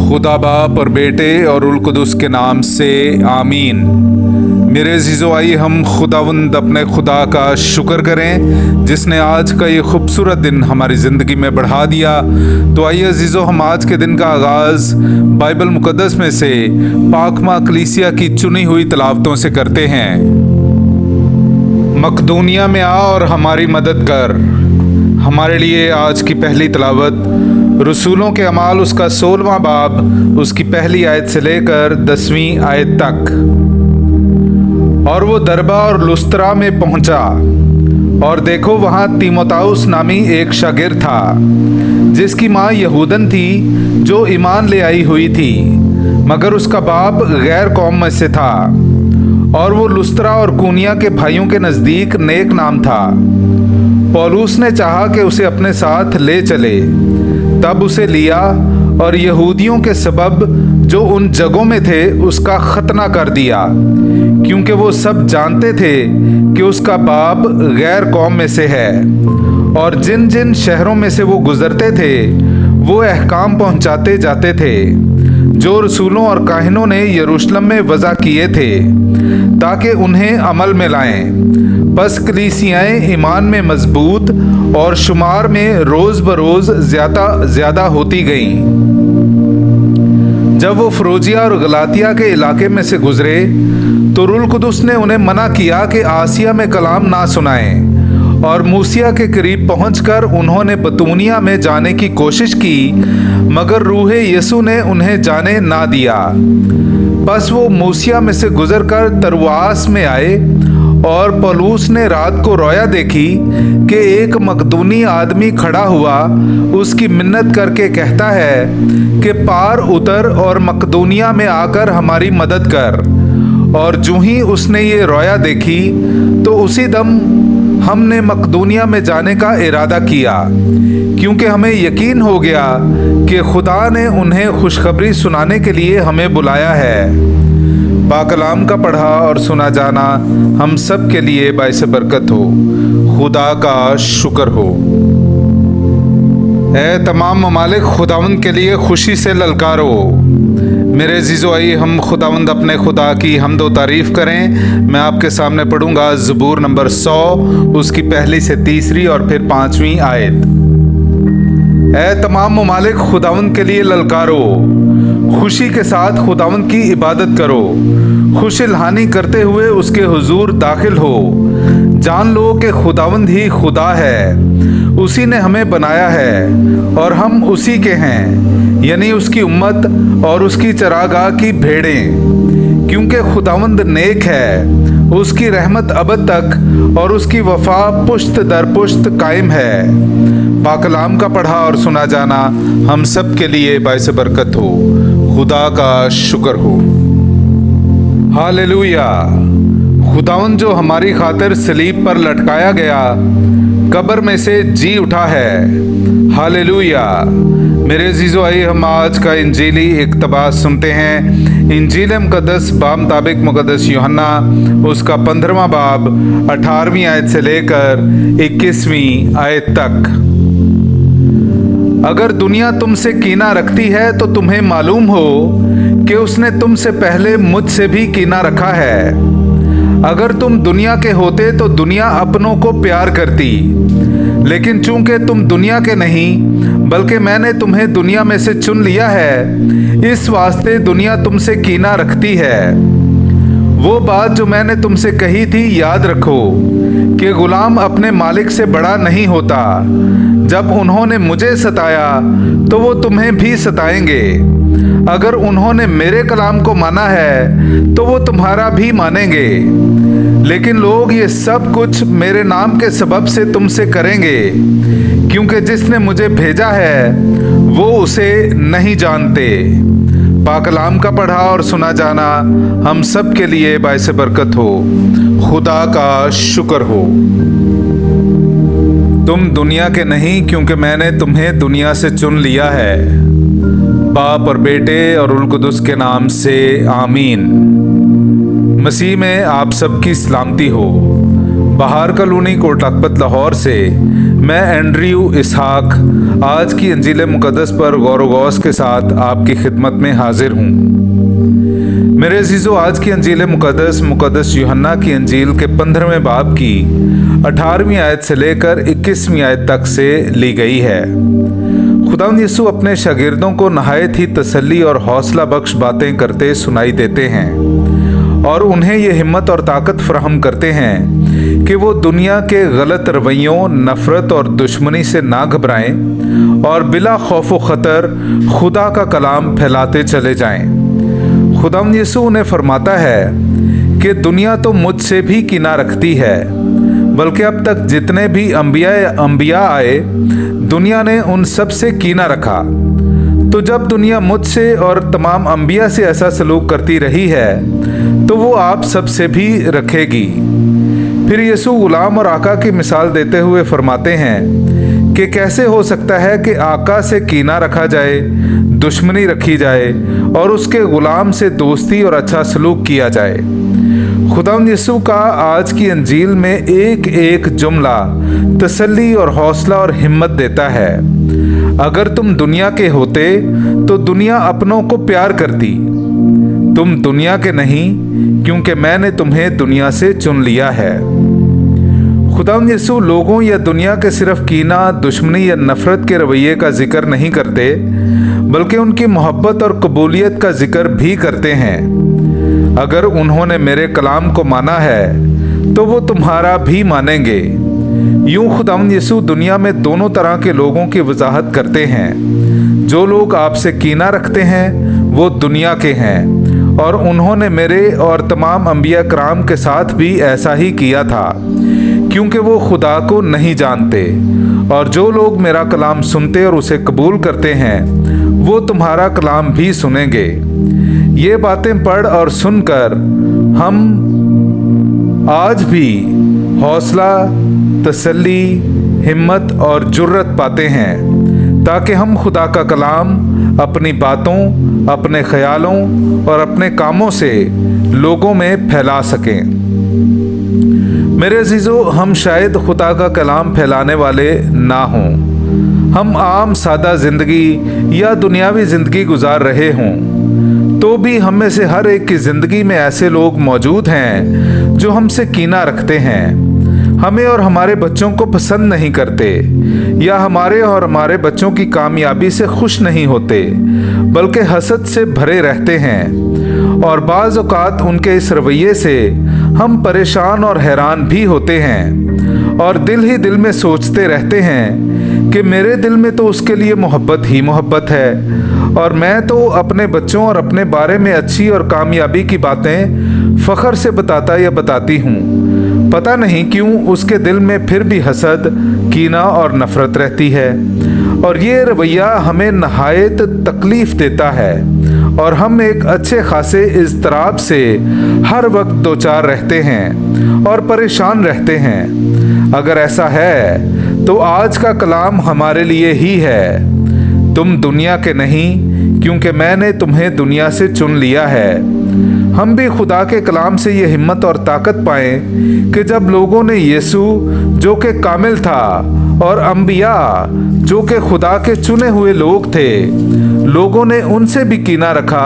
खुदा बाप और बेटे और रुल कुदुस के नाम से आमीन। मेरे अज़ीज़ो, आइए हम खुदावंद अपने खुदा का शुक्र करें जिसने आज का ये खूबसूरत दिन हमारी ज़िंदगी में बढ़ा दिया। तो आइए अज़ीज़ो, हम आज के दिन का आगाज़ बाइबल मुक़द्दस में से पाकमा कलीसिया की चुनी हुई तलावतों से करते हैं। मकदूनिया में आ और हमारी मदद कर। हमारे लिए आज की पहली तलावत रसूलों के अमाल उसका 16वां बाब उसकी पहली आयत से लेकर 10वीं आयत तक। और वो दरबा और लुस्त्रा में पहुंचा और देखो वहां तीमोथाउस नामी एक शागिर्द था जिसकी माँ यहूदन थी जो ईमान ले आई हुई थी, मगर उसका बाप गैर कौम में से था। और वो लुस्त्रा और कूनिया के भाइयों के नज़दीक नेक नाम था। पौलुस ने चाहा कि उसे अपने साथ ले चले, तब उसे लिया और यहूदियों के सबब जो उन जगहों में थे उसका खतना कर दिया, क्योंकि वो सब जानते थे कि उसका बाप गैर कौम में से है। और जिन जिन शहरों में से वो गुजरते थे वो अहकाम पहुंचाते जाते थे जो रसूलों और काहिनों ने यरूशलेम में वज़ा किए थे, ताकि उन्हें अमल में लाएं। बस कलीसियाएं ईमान में मजबूत और शुमार में रोज़ बरोज़ ज़्यादा होती गईं। जब वो फ्रोजिया और गलातिया के इलाके में से गुजरे तो रूल कुदुस ने उन्हें मना किया कि आसिया में कलाम ना सुनाएं। और मूसिया के करीब पहुंचकर उन्होंने बतूनिया में जाने की कोशिश की, मगर रूह यसु ने उन्हें जाने ना दिया। बस वो मूसिया में से गुजरकर तरवास में आए और पौलुस ने रात को रोया देखी कि एक मकदूनी आदमी खड़ा हुआ उसकी मिन्नत करके कहता है कि पार उतर और मकदूनिया में आकर हमारी मदद कर। और जो ही उसने ये रोया देखी तो उसी दम हमने मकदूनिया में जाने का इरादा किया, क्योंकि हमें यकीन हो गया कि खुदा ने उन्हें खुशखबरी सुनाने के लिए हमें बुलाया है। पाकलाम का पढ़ा और सुना जाना हम सब के लिए बाइस बरकत हो। खुदा का शुक्र हो। ऐ तमाम ममालिक, खुदावंद के लिए खुशी से ललकारो। मेरे अज़ीज़ो, आइए हम खुदावंद अपने खुदा की हम्द व तारीफ़ करें। मैं आपके सामने पढ़ूंगा ज़बूर नंबर 100 उसकी पहली से तीसरी और फिर 5वीं आयत। ऐ तमाम ममालिक, खुदावंद के लिए ललकारो, खुशी के साथ खुदावंद की इबादत करो, खुश इल्हानी करते हुए उसके हुजूर दाखिल हो। जान लो कि खुदावंद ही खुदा है, उसी ने हमें बनाया है और हम उसी के हैं, यानी उसकी उम्मत और उसकी चरागाह की भेड़ें। क्योंकि खुदावंद नेक है, उसकी रहमत अबद तक और उसकी वफा पुश्त दर पुश्त कायम है। पाकलाम का पढ़ा और सुना जाना हम सब के लिए बाइस बरकत हो। खुदा का शुक्र हो। हालेलुया। खुदावंद जो हमारी खातिर सलीब पर लटकाया गया कब्र में से जी उठा है। हालेलुया। मेरे अज़ीज़ो, आइए हम आज का इंजीली इक़्तिबास सुनते हैं। इंजील मुक़द्दस बामुताबिक मुक़द्दस यूहन्ना उसका 15वां बाब 18वीं आयत से लेकर 21वीं आयत तक। अगर दुनिया तुमसे कीना रखती है तो तुम्हें मालूम हो कि उसने तुमसे पहले मुझसे भी कीना रखा है। अगर तुम दुनिया के होते तो दुनिया अपनों को प्यार करती, लेकिन चूंकि तुम दुनिया के नहीं बल्कि मैंने तुम्हें दुनिया में से चुन लिया है, इस वास्ते दुनिया तुमसे कीना रखती है। वो बात जो मैंने तुमसे कही थी याद रखो कि गुलाम अपने मालिक से बड़ा नहीं होता। जब उन्होंने मुझे सताया तो वो तुम्हें भी सताएंगे। अगर उन्होंने मेरे कलाम को माना है तो वो तुम्हारा भी मानेंगे। लेकिन लोग ये सब कुछ मेरे नाम के सबब से तुमसे करेंगे, क्योंकि जिसने मुझे भेजा है वो उसे नहीं जानते। पाकलाम का पढ़ा और सुना जाना हम सब के लिए बाइस बरकत हो। खुदा का शुक्र हो। तुम दुनिया के नहीं, क्योंकि मैंने तुम्हें दुनिया से चुन लिया है। बाप और बेटे और रुल कुदुस के नाम से आमीन। मसीह में आप सबकी सलामती हो। बाहर कॉलोनी कोट लखपत लाहौर से मैं एंड्रयू इसहाक आज की इंजील मुक़द्दस पर गौर व गौस के साथ आपकी खिदमत में हाजिर हूँ। मेरे अजीज़ों, आज की इंजील मुक़द्दस यूहन्ना की इंजील के 15वें बाब की 18वीं आयत से लेकर 21वीं आयत तक से ली गई है। खुदावंद यीशु अपने शागिर्दों को नहायत ही तसल्ली और हौसला बख्श बातें करते सुनाई देते हैं और उन्हें ये हिम्मत और ताकत फराहम करते हैं कि वो दुनिया के गलत रवैयों, नफ़रत और दुश्मनी से ना घबराएं और बिला खौफ व ख़तर खुदा का कलाम फैलाते चले जाएं। खुदावंद यीशु उन्हें फरमाता है कि दुनिया तो मुझसे भी कीना रखती है, बल्कि अब तक जितने भी अंबिया आए दुनिया ने उन सब से कीना रखा। तो जब दुनिया मुझसे और तमाम अंबिया से ऐसा सलूक करती रही है तो वो आप सब से भी रखेगी। फिर यीशु गुलाम और आका की मिसाल देते हुए फरमाते हैं कि कैसे हो सकता है कि आका से कीना रखा जाए, दुश्मनी रखी जाए और उसके गुलाम से दोस्ती और अच्छा सलूक किया जाए। खुदावंद यीशु का आज की अंजील में एक एक जुमला तसल्ली और हौसला और हिम्मत देता है। अगर तुम दुनिया के होते तो दुनिया अपनों को प्यार करती। तुम दुनिया के नहीं, क्योंकि मैंने तुम्हें दुनिया से चुन लिया है। खुदावंद यीशु लोगों या दुनिया के सिर्फ कीना, दुश्मनी या नफ़रत के रवैये का जिक्र नहीं करते, बल्कि उनकी मोहब्बत और कबूलियत का जिक्र भी करते हैं। अगर उन्होंने मेरे कलाम को माना है तो वो तुम्हारा भी मानेंगे। यूं खुदावंद यीशु दुनिया में दोनों तरह के लोगों की वजाहत करते हैं। जो लोग आपसे कीना रखते हैं वो दुनिया के हैं और उन्होंने मेरे और तमाम अंबिया कराम के साथ भी ऐसा ही किया था, क्योंकि वो खुदा को नहीं जानते। और जो लोग मेरा कलाम सुनते और उसे कबूल करते हैं वो तुम्हारा कलाम भी सुनेंगे। ये बातें पढ़ और सुनकर हम आज भी हौसला, तसल्ली, हिम्मत और जुर्रत पाते हैं, ताकि हम खुदा का कलाम अपनी बातों, अपने ख्यालों और अपने कामों से लोगों में फैला सकें। मेरे अजीज़ों, हम शायद खुदा का कलाम फैलाने वाले ना हों। हम आम सादा ज़िंदगी या दुनियावी ज़िंदगी गुजार रहे हों, तो भी हम में से हर एक की ज़िंदगी में ऐसे लोग मौजूद हैं जो हमसे कीना रखते हैं, हमें और हमारे बच्चों को पसंद नहीं करते, या हमारे और हमारे बच्चों की कामयाबी से खुश नहीं होते, बल्कि हसद से भरे रहते हैं। और बाज़ औक़ात उनके इस रवैये से हम परेशान और हैरान भी होते हैं और दिल ही दिल में सोचते रहते हैं कि मेरे दिल में तो उसके लिए मोहब्बत ही मोहब्बत है और मैं तो अपने बच्चों और अपने बारे में अच्छी और कामयाबी की बातें फ़ख्र से बताता या बताती हूँ। पता नहीं क्यों उसके दिल में फिर भी हसद, कीना और नफ़रत रहती है और ये रवैया हमें नहायत तकलीफ़ देता है और हम एक अच्छे खासे इज़्तिराब से हर वक्त दो चार रहते हैं और परेशान रहते हैं। अगर ऐसा है तो आज का कलाम हमारे लिए ही है। तुम दुनिया के नहीं, क्योंकि मैंने तुम्हें दुनिया से चुन लिया है। हम भी खुदा के कलाम से ये हिम्मत और ताकत पाएं कि जब लोगों ने यीशु जो कि कामिल था और अंबिया जो कि खुदा के चुने हुए लोग थे, लोगों ने उनसे भी कीना रखा,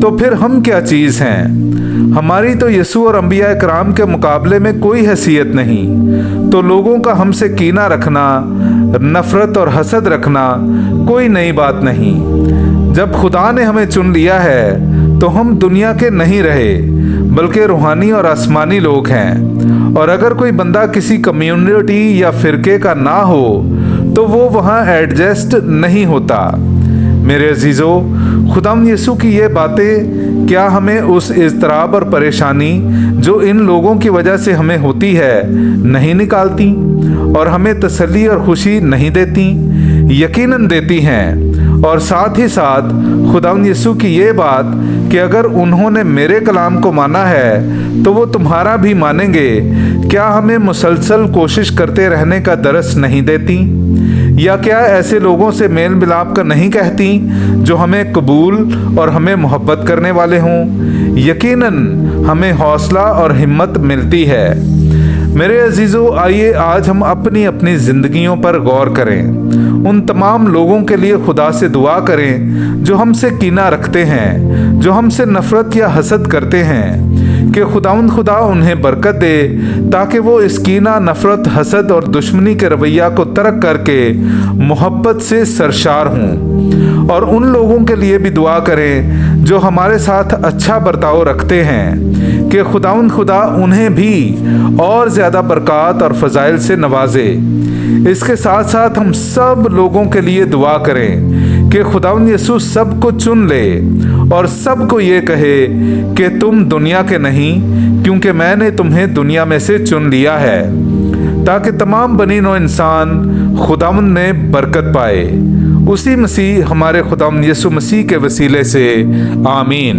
तो फिर हम क्या चीज़ हैं? हमारी तो यीशु और अंबिया कराम के मुकाबले में कोई हैसियत नहीं। तो लोगों का हमसे कीना रखना, नफ़रत और हसद रखना कोई नई बात नहीं। जब खुदा ने हमें चुन लिया है तो हम दुनिया के नहीं रहे, बल्कि रूहानी और आसमानी लोग हैं। और अगर कोई बंदा किसी कम्युनिटी या फ़िरके का ना हो तो वो वहाँ एडजस्ट नहीं होता। मेरे अजीज़ों, खुदावंद यीशु की ये बातें क्या हमें उस इज़्तिराब और परेशानी जो इन लोगों की वजह से हमें होती है नहीं निकालती और हमें तसल्ली और खुशी नहीं देती? यकीनन देती हैं। और साथ ही साथ खुदावंद यीशु की ये बात कि अगर उन्होंने मेरे कलाम को माना है तो वो तुम्हारा भी मानेंगे, क्या हमें मुसलसल कोशिश करते रहने का दरस नहीं देती? या क्या ऐसे लोगों से मेल मिलाप का नहीं कहती जो हमें कबूल और हमें मोहब्बत करने वाले हों? यकीनन हमें हौसला और हिम्मत मिलती है। میرے عزیزو، آئیے آج ہم اپنی اپنی زندگیوں پر غور کریں۔ ان تمام لوگوں کے لیے خدا سے دعا کریں جو ہم سے کینہ رکھتے ہیں، جو ہم سے نفرت یا حسد کرتے ہیں، کہ خدا انہیں برکت دے تاکہ وہ اس کینہ، نفرت، حسد اور دشمنی کے رویہ کو ترک کر کے محبت سے سرشار ہوں۔ اور ان لوگوں کے لیے بھی دعا کریں جو ہمارے ساتھ اچھا برتاؤ رکھتے ہیں، کہ خدا انہیں بھی اور زیادہ برکات اور فضائل سے نوازے۔ اس کے ساتھ ساتھ ہم سب لوگوں کے لیے دعا کریں کہ خداوند یسوع سب کو چن لے اور سب کو یہ کہے کہ تم دنیا کے نہیں، کیونکہ میں نے تمہیں دنیا میں سے چن لیا ہے، تاکہ تمام بنی نوع انسان خداوند میں برکت پائے۔ اسی مسیح ہمارے خداوند یسوع مسیح کے وسیلے سے آمین۔